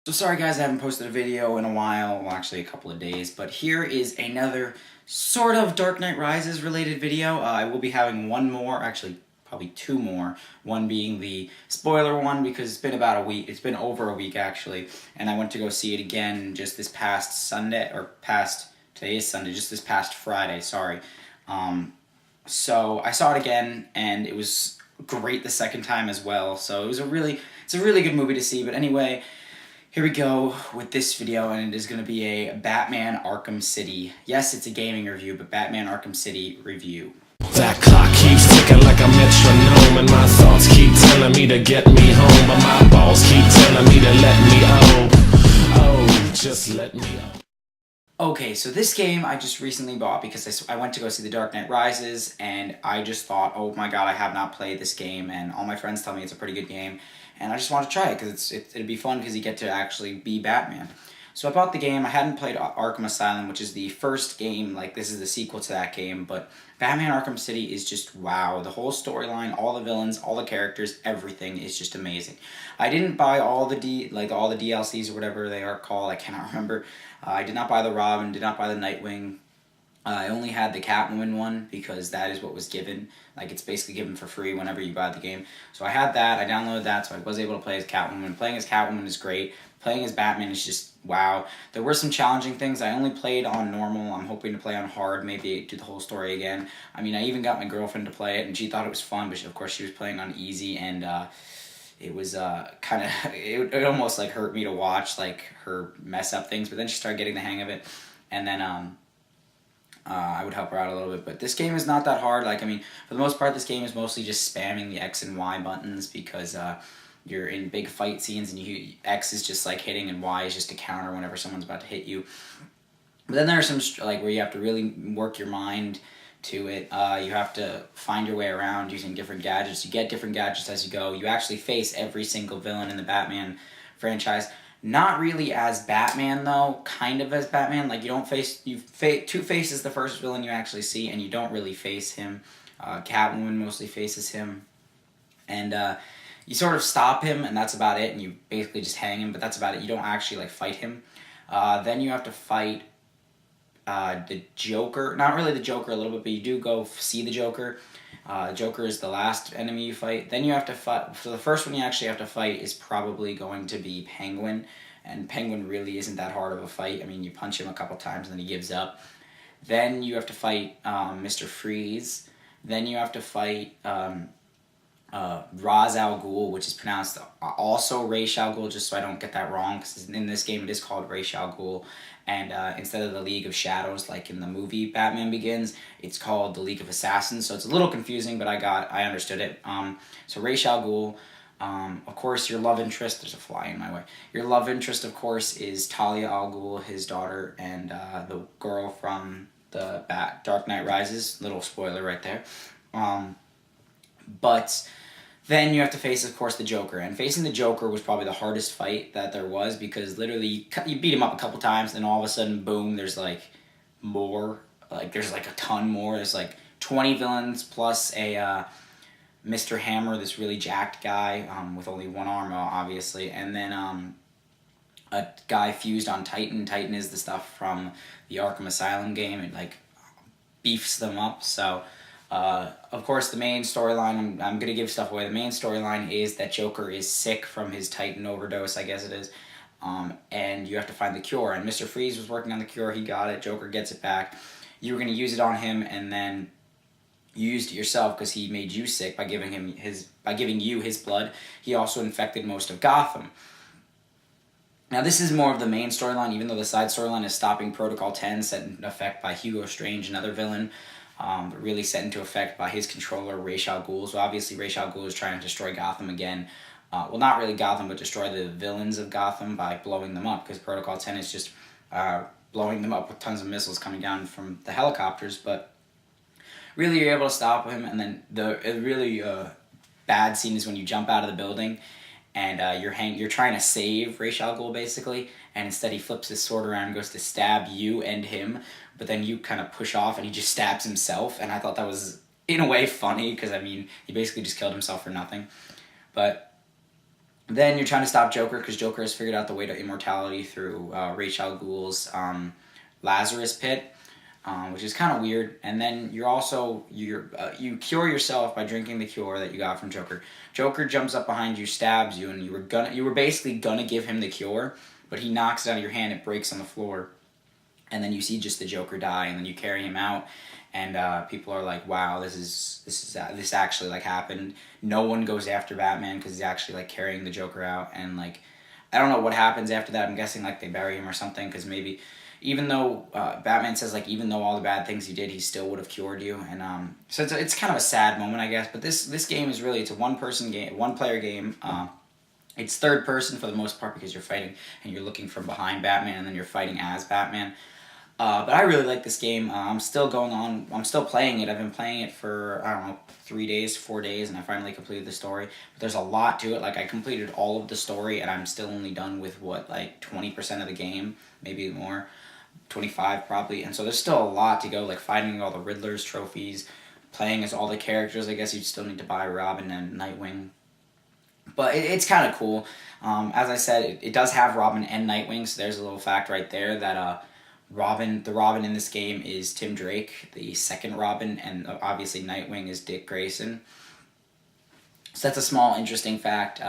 So sorry guys, I haven't posted a video in a while, well actually a couple of days, but here is another sort of Dark Knight Rises related video. I will be having one more, actually probably two more, one being the spoiler one because it's been about a week, it's been over a week actually, and I went to go see it again just this past Sunday, today is Sunday, just this past Friday, sorry. So I saw it again and it was great the second time as well, so it's a really good movie to see, but anyway, here we go with this video, and it is going to be a Batman Arkham City. Yes, it's a gaming review, but Batman Arkham City review. That clock keeps ticking like a metronome, and my thoughts keep telling me to get me home, but my balls keep telling me to let me just let me Okay, so this game I just recently bought because I went to go see The Dark Knight Rises, and I just thought, oh my god, I have not played this game, and all my friends tell me it's a pretty good game, and I just want to try it because it'd be fun because you get to actually be Batman. So I bought the game. I hadn't played Arkham Asylum, which is the first game, like this is the sequel to that game, but Batman Arkham City is just wow. The whole storyline, all the villains, all the characters, everything is just amazing. I didn't buy all the DLCs or whatever they are called, I cannot remember. I did not buy the Robin, did not buy the Nightwing. I only had the Catwoman one because that is what was given. Like, it's basically given for free whenever you buy the game. So I had that, I downloaded that, so I was able to play as Catwoman. Playing as Catwoman is great. Playing as Batman is just wow. There were some challenging things. I only played on normal. I'm hoping to play on hard, maybe do the whole story again. I mean, I even got my girlfriend to play it, and she thought it was fun, but of course she was playing on easy, and it was kind of, it almost like hurt me to watch, like, her mess up things, but then she started getting the hang of it, and then I would help her out a little bit. But this game is not that hard. Like, I mean, for the most part, this game is mostly just spamming the X and Y buttons because you're in big fight scenes and X is just like hitting and Y is just a counter whenever someone's about to hit you. But then there are some like where you have to really work your mind to it. You have to find your way around using different gadgets. You get different gadgets as you go. You actually face every single villain in the Batman franchise. Not really as Batman, though. Kind of as Batman. Like, you don't face... Two-Face is the first villain you actually see, and you don't really face him. Catwoman mostly faces him. And you sort of stop him, and that's about it, and you basically just hang him, but that's about it. You don't actually, like, fight him. Then you have to fight the Joker. Not really the Joker a little bit, but you do go see the Joker. Joker is the last enemy you fight. Then you have to fight... So the first one you actually have to fight is probably going to be Penguin. And Penguin really isn't that hard of a fight. I mean, you punch him a couple times and then he gives up. Then you have to fight Mr. Freeze. Then you have to fight Ra's al Ghul, which is pronounced also Ra's al Ghul, just so I don't get that wrong, because in this game it is called Ra's al Ghul, and instead of the League of Shadows like in the movie Batman Begins, it's called the League of Assassins, so it's a little confusing, but I understood it. So Ra's al Ghul, of course your love interest, there's a fly in my way, your love interest of course is Talia al Ghul, his daughter, and the girl from the Dark Knight Rises, little spoiler right there. But then you have to face, of course, the Joker. And facing the Joker was probably the hardest fight that there was because literally you beat him up a couple times, then all of a sudden, boom, there's like more. Like, there's like a ton more. There's like 20 villains plus a Mr. Hammer, this really jacked guy with only one arm, obviously. And then a guy fused on Titan. Titan is the stuff from the Arkham Asylum game. It like beefs them up, so... of course, the main storyline, I'm going to give stuff away. The main storyline is that Joker is sick from his Titan overdose, I guess it is. And you have to find the cure. And Mr. Freeze was working on the cure. He got it. Joker gets it back. You were going to use it on him, and then you used it yourself because he made you sick by giving you his blood. He also infected most of Gotham. Now, this is more of the main storyline, even though the side storyline is stopping Protocol 10, set in effect by Hugo Strange, another villain. But really set into effect by his controller, Ra's al Ghul. So obviously Ra's al Ghul is trying to destroy Gotham again. Well, not really Gotham, but destroy the villains of Gotham by blowing them up, because Protocol 10 is just blowing them up with tons of missiles coming down from the helicopters. But really you're able to stop him, and then the really bad scene is when you jump out of the building and you're trying to save Ra's al Ghul, basically, and instead he flips his sword around and goes to stab you and him, but then you kind of push off and he just stabs himself, and I thought that was, in a way, funny, because, I mean, he basically just killed himself for nothing. But Then you're trying to stop Joker because Joker has figured out the way to immortality through Ra's al Ghul's Lazarus Pit, which is kind of weird. And then you cure yourself by drinking the cure that you got from Joker. Joker jumps up behind you, stabs you, and you were basically gonna give him the cure, but he knocks it out of your hand. It breaks on the floor, and then you see just the Joker die, and then you carry him out, and people are like, "Wow, this actually like happened." No one goes after Batman because he's actually like carrying the Joker out, and like I don't know what happens after that. I'm guessing like they bury him or something because maybe even though Batman says like even though all the bad things you did, he still would have cured you, and so it's kind of a sad moment, I guess. But this game is really, it's a one-person game, one-player game. It's third person for the most part because you're fighting and you're looking from behind Batman, and then you're fighting as Batman. But I really like this game. I'm still going on. I'm still playing it. I've been playing it for, I don't know, 3 days, 4 days, and I finally completed the story. But there's a lot to it. Like, I completed all of the story, and I'm still only done with, what, like 20% of the game? Maybe more. 25 probably. And so there's still a lot to go, like fighting all the Riddler's trophies, playing as all the characters. I guess you still need to buy Robin and Nightwing. But it's kind of cool. As I said, it does have Robin and Nightwing, so there's a little fact right there that the Robin in this game is Tim Drake, the second Robin, and obviously Nightwing is Dick Grayson. So that's a small interesting fact.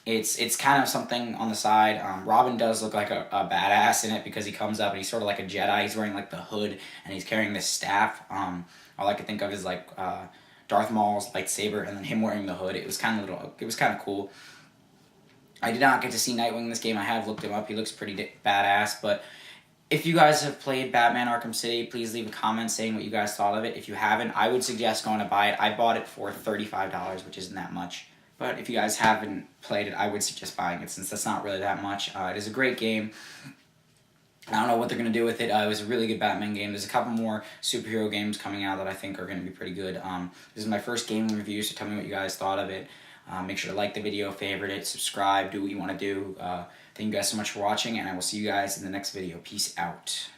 It's kind of something on the side. Robin does look like a badass in it because he comes up and he's sort of like a Jedi. He's wearing like the hood and he's carrying this staff. All I could think of is like Darth Maul's lightsaber and then him wearing the hood. It was kind of cool. I did not get to see Nightwing in this game. I have looked him up. He looks pretty badass. But if you guys have played Batman Arkham City, please leave a comment saying what you guys thought of it. If you haven't, I would suggest going to buy it. I bought it for $35, which isn't that much. But if you guys haven't played it, I would suggest buying it since that's not really that much. It is a great game. I don't know what they're going to do with it. It was a really good Batman game. There's a couple more superhero games coming out that I think are going to be pretty good. This is my first gaming review, so tell me what you guys thought of it. Make sure to like the video, favorite it, subscribe, do what you want to do. Thank you guys so much for watching, and I will see you guys in the next video. Peace out.